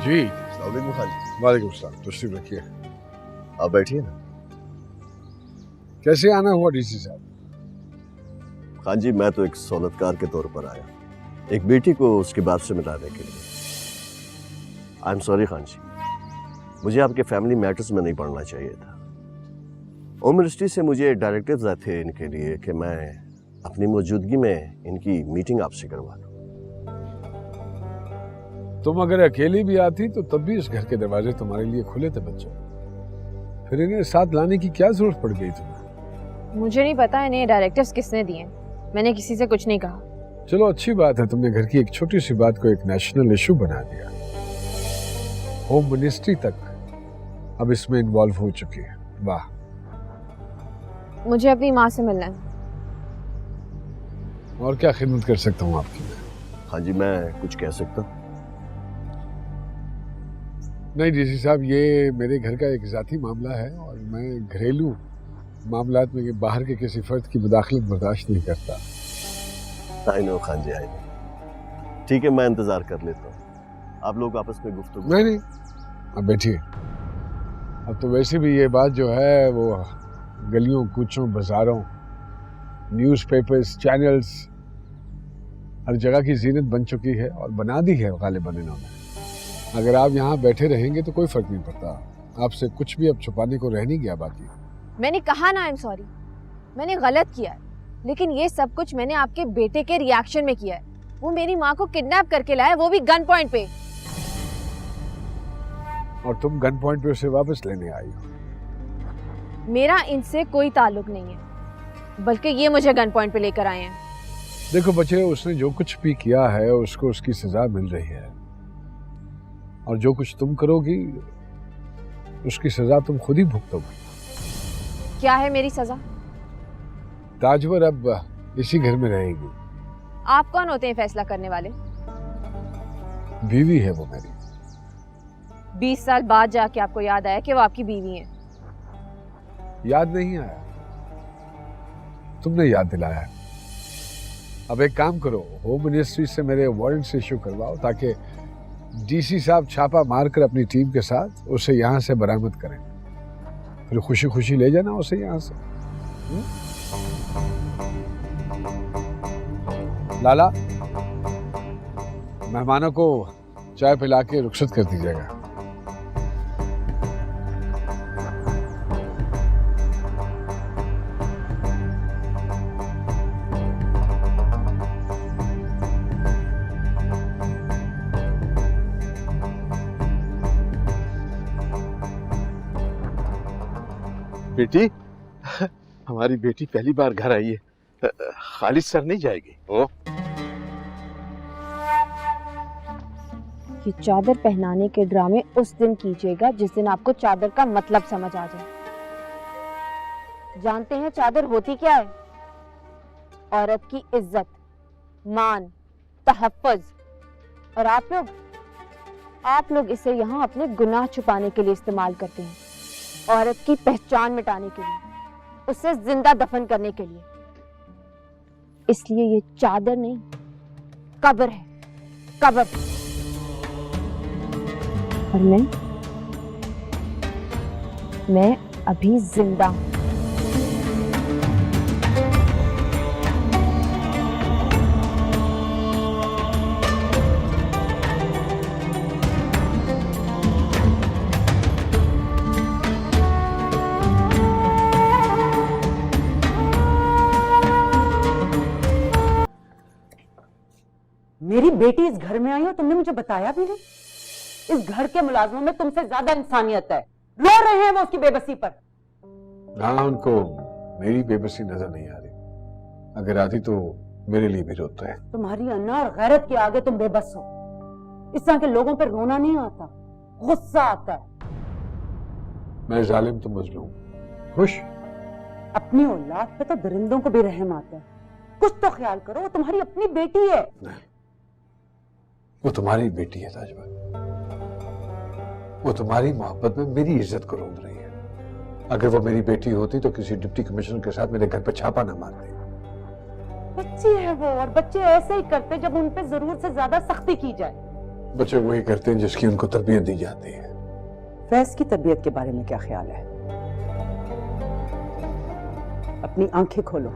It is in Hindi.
जी। अस्सलाम खान जी। वालेकुम सलाम, तशरीफ रखिए। आप बैठिए ना। कैसे आना हुआ डीसी साहब? खान जी, मैं तो एक सहूलतकार के तौर पर आया, एक बेटी को उसके बाप से मिलाने के लिए। आई एम सॉरी खान जी, मुझे आपके फैमिली मैटर्स में नहीं पढ़ना चाहिए था। होम मिनिस्ट्री से मुझे डायरेक्टिव्स आए थे इनके लिए कि मैं अपनी मौजूदगी में इनकी मीटिंग आपसे करवा दूं। तुम अगर अकेली भी आती तो तब भी इस घर के दरवाजे तुम्हारे लिए खुले थे बच्चों। फिर इन्हें साथ लाने की क्या जरूरत पड़ गई तुम्हें? मुझे नहीं पता इन्हें डायरेक्टिव्स किसने दिए, मैंने किसी से कुछ नहीं कहा। चलो अच्छी बात है, तुमने घर की एक छोटी सी बात को एक नेशनल इशू बना दिया। होम मिनिस्ट्री तक अब इसमें इन्वॉल्व हो चुकी है। वाह। मुझे अपनी माँ से मिलना है। और क्या खिदमत कर सकता हूँ आपकी मैं? हाँ जी, मैं कुछ कह सकता हूँ? नहीं डीसी साहब, ये मेरे घर का एक जाती मामला है और मैं घरेलू मामलात में बाहर के किसी फर्द की मुदाखलत बर्दाश्त नहीं करता। I know Khan ji, I know. ठीक है, मैं इंतजार कर लेता हूँ, आप लोग आपस में गुफ्तगू। नहीं, अब बैठिए। अब तो वैसे भी ये बात जो है वो गलियों कूचों बाजारों न्यूज़पेपर्स चैनल्स हर जगह की जीनत बन चुकी है और बना दी है गालिबन इन्होंने। अगर आप यहाँ बैठे रहेंगे तो कोई फर्क नहीं पड़ता। आपसे कुछ भी अब छुपाने को रह नहीं गया बाकी। मैंने कहा ना आई एम सॉरी, मैंने गलत किया है, लेकिन ये सब कुछ मैंने आपके बेटे के रिएक्शन में किया है। वो मेरी माँ को किडनैप करके लाया, वो भी गन पॉइंट पे। और तुम गन पॉइंट पे उसे वापस लेने आई हो। मेरा इनसे कोई ताल्लुक नहीं है, बल्कि ये मुझे गन पॉइंट पे लेकर आए हैं। देखो बच्चे, उसने जो कुछ भी किया है उसको उसकी सजा मिल रही है, और जो कुछ तुम करोगी उसकी सजा तुम खुद ही भुगतोगी। क्या है मेरी सजा? ताजवर अब इसी घर में रहेगी। आप कौन होते हैं फैसला करने वाले? बीवी है वो मेरी। 20 साल बाद जाके आपको याद आया कि वो आपकी बीवी है? याद नहीं आया, तुमने याद दिलाया। अब एक काम करो, होम मिनिस्ट्री से मेरे वारंट्स इशू करवाओ ताकि डीसी साहब छापा मारकर अपनी टीम के साथ उसे यहाँ से बरामद करें। फिर खुशी खुशी ले जाना उसे यहाँ से। लाला, मेहमानों को चाय पिला के रुखसत कर दीजिएगा। बेटी, हमारी बेटी पहली बार घर आई है, खालिद सर नहीं जाएगी। ओ ये चादर पहनाने के ड्रामे उस दिन कीजिएगा जिस दिन आपको चादर का मतलब समझ आ जाए। जानते हैं चादर होती क्या है? औरत की इज्जत, मान, तहफ्फुज। और आप लोग इसे यहाँ अपने गुनाह छुपाने के लिए इस्तेमाल करते हैं, औरत की पहचान मिटाने के लिए, उसे जिंदा दफन करने के लिए। इसलिए ये चादर नहीं, कब्र है, कब्र। और मैं अभी जिंदा हूं। मेरी बेटी इस घर में आई हो, तुमने मुझे बताया भी नहीं। इस घर के मुलाजमों में तुमसे ज्यादा इंसानियत है। रो रहे हैं वो उसकी बेबसी पर। हाँ, उनको मेरी बेबसी नजर नहीं आ रही। अगर आती तो मेरे लिए भी रोते हैं। तुम्हारी अन्ना और गैरत के आगे तुम बेबस हो। इस तरह के लोगों पर रोना नहीं आता, गुस्सा आता है। मैं जालिम तो मजलूम, खुश। अपनी औलाद पे तो दरिंदों को भी रहम आता है। कुछ तो ख्याल करो, वो तुम्हारी अपनी बेटी है। नहीं, वो तुम्हारी बेटी है ताजमहल। वो तुम्हारी मोहब्बत में मेरी इज्जत को रोंद रही है। अगर वो मेरी बेटी होती तो किसी डिप्टी कमिश्नर के साथ मेरे घर पर छापा ना मारती। बच्ची है वो, और बच्चे ऐसे ही करते जब उन पे जरूरत से ज्यादा सख्ती की जाए। बच्चे वही करते हैं जिसकी उनको तरबियत दी जाती है। फैज की तबीयत के बारे में क्या ख्याल है? अपनी आंखें खोलो।